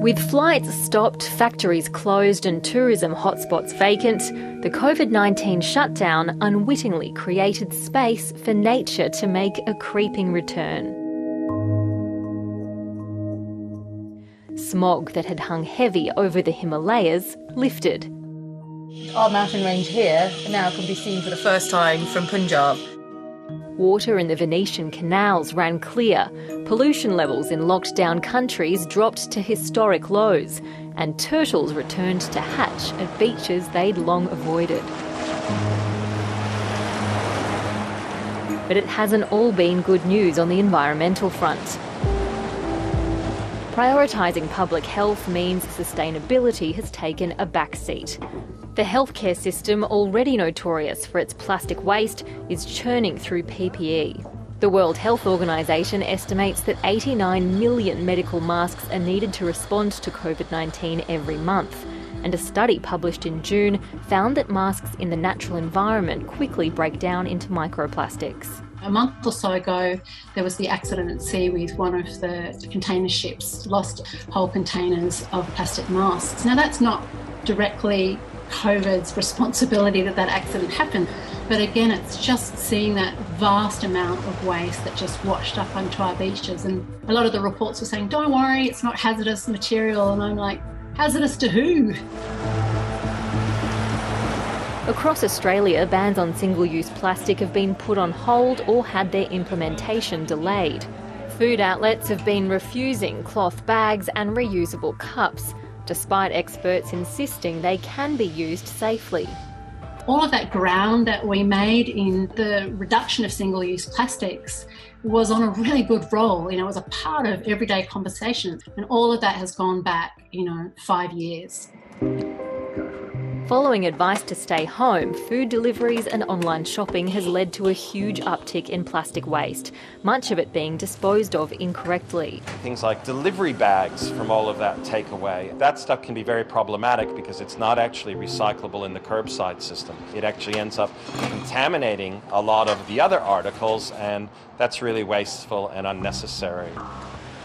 With flights stopped, factories closed and tourism hotspots vacant, the COVID-19 shutdown unwittingly created space for nature to make a creeping return. Smog that had hung heavy over the Himalayas lifted. Our mountain range here now can be seen for the first time from Punjab. Water in the Venetian canals ran clear, pollution levels in locked-down countries dropped to historic lows, and turtles returned to hatch at beaches they'd long avoided. But it hasn't all been good news on the environmental front. Prioritising public health means sustainability has taken a backseat. The healthcare system, already notorious for its plastic waste, is churning through PPE. The World Health Organization estimates that 89 million medical masks are needed to respond to COVID-19 every month. And a study published in June found that masks in the natural environment quickly break down into microplastics. A month or so ago, there was the accident at sea with one of the container ships, lost whole containers of plastic masks. Now, that's not directly COVID's responsibility that accident happened, but again, it's just seeing that vast amount of waste that just washed up onto our beaches. And a lot of the reports were saying, don't worry, it's not hazardous material. And I'm like, hazardous to who? Across Australia, bans on single-use plastic have been put on hold or had their implementation delayed. Food outlets have been refusing cloth bags and reusable cups, despite experts insisting they can be used safely. All of that ground that we made in the reduction of single-use plastics was on a really good roll. It was a part of everyday conversation, and all of that has gone back, 5 years. Following advice to stay home, food deliveries and online shopping has led to a huge uptick in plastic waste, much of it being disposed of incorrectly. Things like delivery bags from all of that takeaway, that stuff can be very problematic because it's not actually recyclable in the curbside system. It actually ends up contaminating a lot of the other articles, and that's really wasteful and unnecessary.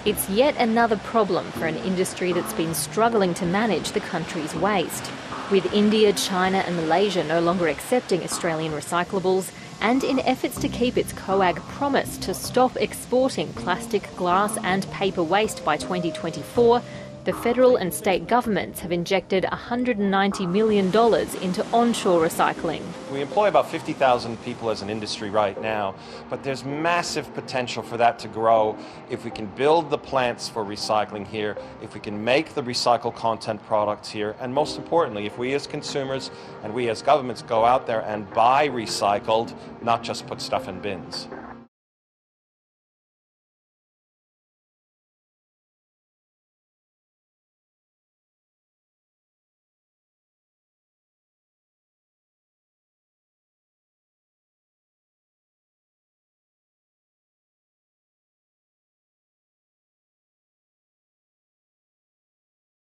It's yet another problem for an industry that's been struggling to manage the country's waste. With India, China and Malaysia no longer accepting Australian recyclables, and in efforts to keep its COAG promise to stop exporting plastic, glass and paper waste by 2024, the federal and state governments have injected $190 million into onshore recycling. We employ about 50,000 people as an industry right now, but there's massive potential for that to grow if we can build the plants for recycling here, if we can make the recycled content products here, and most importantly, if we as consumers and we as governments go out there and buy recycled, not just put stuff in bins.